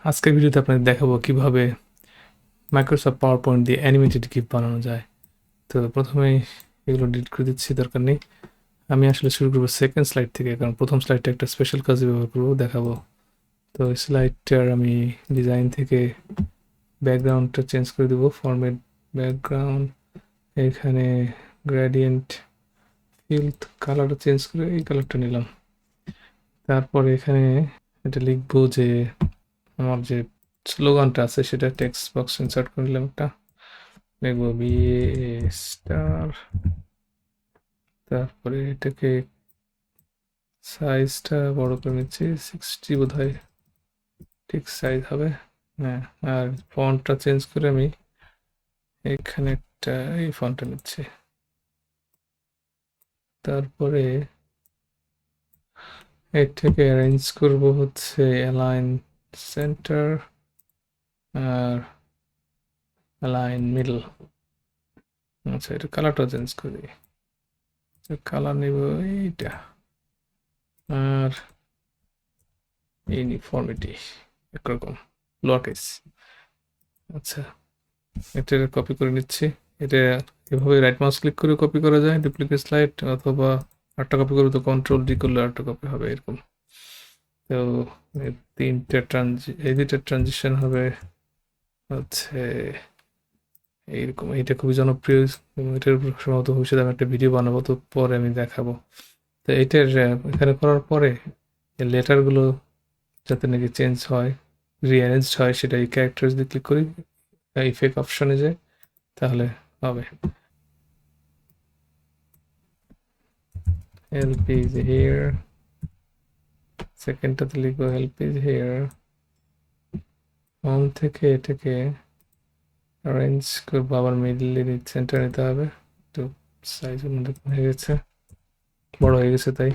আজকের ভিডিওতে আপনাদের দেখাবো কিভাবে মাইক্রোসফট পাওয়ার পয়েন্ট দিয়ে অ্যানিমেটেড গিফ বানানো যায়। তো প্রথমেই এগুলো ডিলিট করে দিচ্ছি, দরকার নেই। আমি আসলে শুরু করবো সেকেন্ড স্লাইড থেকে, কারণ প্রথম স্লাইডটা একটা স্পেশাল কাজে ব্যবহার করবো, দেখাবো। তো এই স্লাইডটার আমি ডিজাইন থেকে ব্যাকগ্রাউন্ডটা চেঞ্জ করে দেবো, ফরম্যাট ব্যাকগ্রাউন্ড, এখানে গ্রেডিয়েন্ট ফিল্ড কালারটা চেঞ্জ করে এই কালারটা নিলাম। তারপরে এখানে এটা লিখবো যে আমার যে স্লোগানটা আছে সেটা টেক্সট বক্স ইনসার্ট করে নিলাম একটা, লিখবো বিএ স্টার। তারপরে এটাকে সাইজটা বড় করে নিচ্ছি, 60 বোধ হয় ঠিক সাইজ হবে। হ্যাঁ, আর ফন্টটা চেঞ্জ করে আমি এখানে একটা এই ফন্টটা নিচ্ছি। তারপরে এটাকে অ্যারেঞ্জ করব হচ্ছে অ্যালাইন সেন্টার আর অ্যালাইন মিডল। আচ্ছা, এটা কালারটা চেঞ্জ করে দিই, কালার নিব এইটা। আর ইউনিফর্মিটি একরকম লোয়ারকেস। আচ্ছা, এটা কপি করে নিচ্ছি। এটা এভাবে রাইট মাউস ক্লিক করে কপি করা যায়, ডুপ্লিকেট স্লাইড, অথবা আরেকটা কপি করবে তো কন্ট্রোল ডি করলে আরেকটা কপি হবে এরকম। তো এই দুইটা ট্রানজিশন হবে হচ্ছে এইরকম। এইটা খুবই জনপ্রিয় এবং এটার সম্ভবত ভবিষ্যতে আমি একটা ভিডিও বানাবো, তো পরে আমি দেখাবো। তো এটার এখানে করার পরে লেটারগুলো যাতে নাকি চেঞ্জ হয়, রিঅ্যারেঞ্জড হয়, সেটা এই ক্যারেক্টার যদি ক্লিক করি ইফেক্ট অপশনে যায় তাহলে হবে। হেল্প ইজ হিয়ার, সেকেন্ডটাতে লিখবো হেল্প ইজ হিয়ার। হোম থেকে এটাকে অ্যারেঞ্জ করবো, আবার মিডলে সেন্টার নিতে হবে। তো সাইজ মধ্যে হয়ে গেছে, বড় হয়ে গেছে তাই।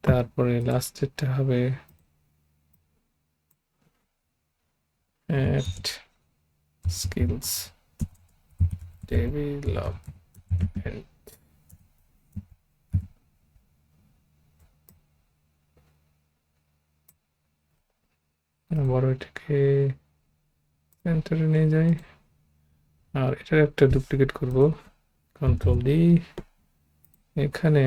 তারপরে লাস্টেরটা হবে অ্যাট স্কিলস ডেভেলপমেন্ট। বড় এটাকে সেন্টারে নিয়ে যাই, আর এটার একটা ডুপ্লিকেট করব, কন্ট্রোল ডি। এখানে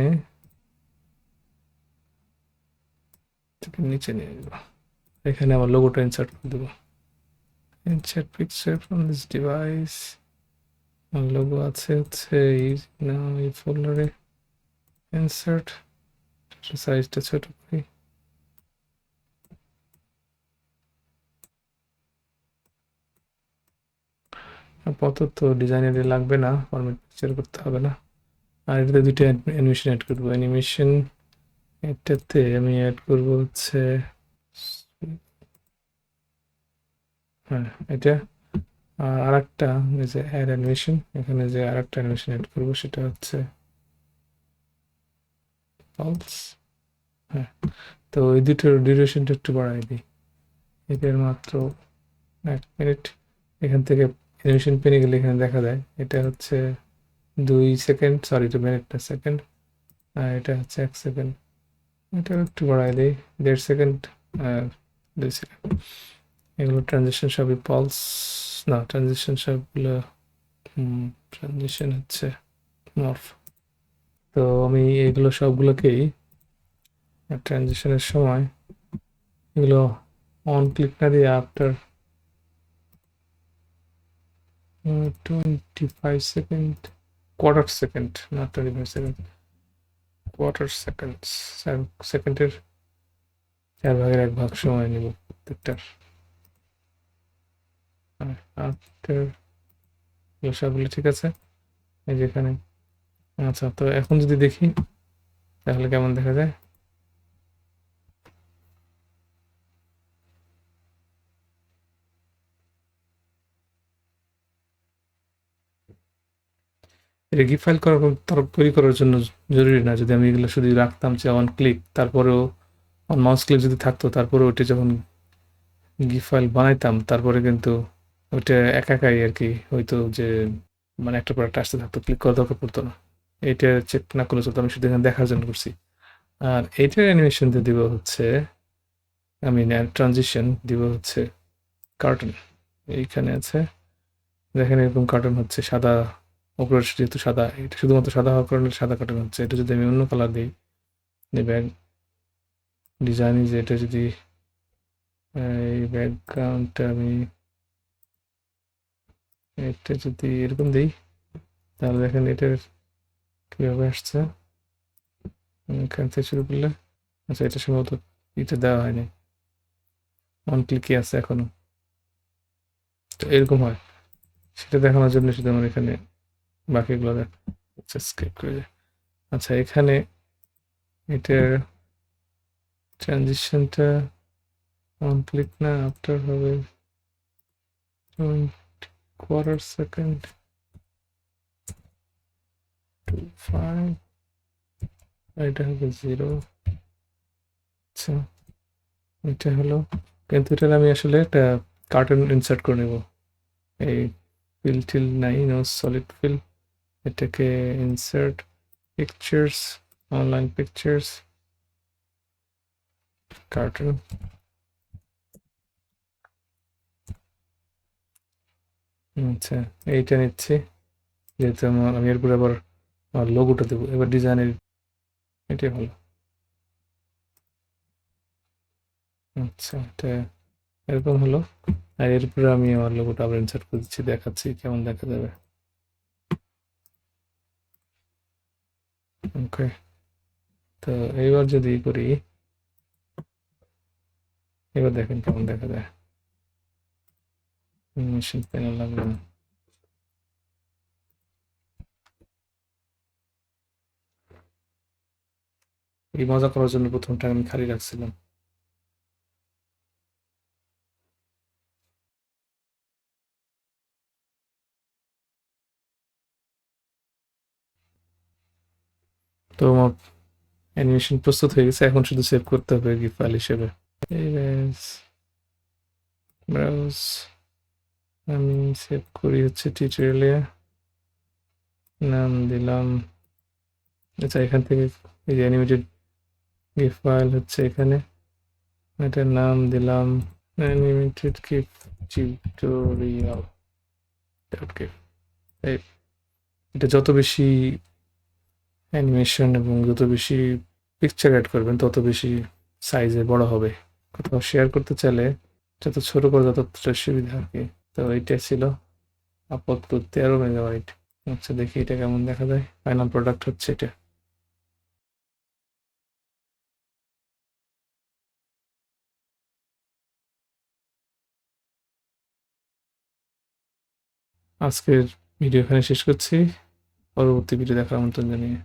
নিচে নিয়ে যাবো, এখানে আমার লোগোটা ইনসার্ট করে দেবো। Insert picture from this device, logo আছে হচ্ছে এই ফোল্ডারে। ইনসার্ট, সাইজটা ছোট করি। আপাতত ডিজাইনারে লাগবে না, ফরম্যাট পিকচার করতে হবে না। আর এটাতে দুইটা অ্যানিমেশন অ্যাড করবো। অ্যানিমেশন এটাতে আমি অ্যাড করবো হচ্ছে হ্যাঁ এটা। আর আরেকটা যে অ্যাড অ্যানিমেশন, এখানে যে আরেকটা অ্যানিমেশন অ্যাড করবো সেটা হচ্ছে পালস। হ্যাঁ, তো এই দুটোর ডিউরেশনটা একটু বাড়াই দিই, এটার মাত্র 1 মিনিট। এখান থেকে অ্যানিমেশন পেনে গেলে এখানে দেখা যায় এটা হচ্ছে 2 সেকেন্ড, সরি 2 মিনিট না, সেকেন্ড। আর এটা হচ্ছে 1 সেকেন্ড, এটা একটু বাড়াই দিই 1.5 সেকেন্ড আর 2 সেকেন্ড। এগুলো ট্রানজিশন সবই পালস, না ট্রানজিশন সবগুলো ট্রানজিশন হচ্ছে মর্ফ। তো আমি এগুলো সবগুলোকেই ট্রানজিশনের সময় এগুলো অন ক্লিক না দিয়ে আফটার 25 সেকেন্ড, কোয়ার্টার সেকেন্ড, না 25 সেকেন্ড, কোয়ার্টার সেকেন্ড, সেকেন্ডের 4/1 সময় নেব প্রত্যেকটার। আফটার সবগুলো ঠিক আছে এই যেখানে। আচ্ছা, তো এখন যদি দেখি তাহলে কেমন দেখা যায়। এটা গিফট ফাইল তৈরি করার জন্য জরুরি না। যদি আমি এগুলো শুধু রাখতাম যে অন ক্লিক, তারপরেও অন মাউস ক্লিক যদি থাকতো, তারপরে ওইটা যখন গিফট ফাইল বানাইতাম তারপরে কিন্তু ওইটা একাই আর কি হয়তো যে মানে একটা পর একটা আসতে থাকতো, ক্লিক করা দরকার পড়তো না। এইটা চেক না করলে চলতো, আমি শুধু এখানে দেখার জন্য করছি। আর এইটার অ্যানিমেশন দিয়ে দিব হচ্ছে, আমি ট্রানজিশন দিব হচ্ছে কার্টুন এইখানে আছে, দেখেন এরকম কার্টুন হচ্ছে সাদা, উপরের যেহেতু সাদা, এটা শুধুমাত্র সাদা হওয়ার কারণে সাদা কার্টুন হচ্ছে। এটা যদি আমি অন্য কালার দিই, ব্যাগ ডিজাইন, যে এটা যদি এই ব্যাকগ্রাউন্ডটা আমি এটা যদি এরকম দিই, তাহলে দেখেন এটার কীভাবে আসছে এখান থেকে শুরু করলে। আচ্ছা, এটা সম্ভবত এটা দেওয়া হয়নি, অন ক্লিকই আছে এখনো। তো এরকম হয়, সেটা দেখানোর জন্য শুধু আমার এখানে বাকিগুলো আচ্ছা স্কিপ করে যায়। আচ্ছা, এখানে এটার ট্রানজিশনটা অন ক্লিক না আফটার হবে 1/4 সেকেন্ড টু 5, এটা হবে 0। আচ্ছা, এটা হলো, কিন্তু এটা আমি আসলে একটা কার্টুন ইনসার্ট করে নেব। এই ফিল টিল নাই, নো সলিড ফিল, এটাকে insert pictures, online pictures, cartoon. আচ্ছা, এইটা নিচ্ছি, যেহেতু আমি এরপরে আবার আমার লোগোটা দেবো এবার ডিজাইনের, এটাই ভালো। আচ্ছা, এটা এরকম হলো, আর এরপরে আমি আমার লোগোটা আবার ইনসার্ট করে দিচ্ছি, দেখাচ্ছি কেমন দেখা যাবে। ওকে, তো এইবার যদি করি, এবার দেখেন কেমন দেখা যায়। মেশিন প্যানেল লাগবে না, এই মজা করার জন্য প্রথমটা আমি খালি রাখছিলাম। তো আমার অ্যানিমেশন প্রস্তুত হয়ে গেছে, এখন শুধু সেভ করতে হবে গিফ ফাইল হিসেবে। ব্রাউজ, আমি সেভ করি হচ্ছে টিউটোরিয়ালে, নাম দিলাম, আচ্ছা এখান থেকে এই যে অ্যানিমেটেড গিফ ফাইল হচ্ছে এখানে, এটার নাম দিলাম animated GIF tutorial dot GIF. এটা যত বেশি অ্যানিমেশন এবং যত বেশি পিকচার অ্যাড করবেন তত বেশি সাইজে বড় হবে। কোথাও শেয়ার করতে চাইলে যত ছোট করে ততটা সুবিধা আর কি। তো এইটা ছিল আপাতত 13 মেগাবাইট। আচ্ছা, দেখি এটা কেমন দেখা যায়, ফাইনাল প্রোডাক্ট হচ্ছে এটা। আজকের ভিডিও এখানে শেষ করছি, পরবর্তী ভিডিও দেখার আমন্ত্রণ জানিয়ে।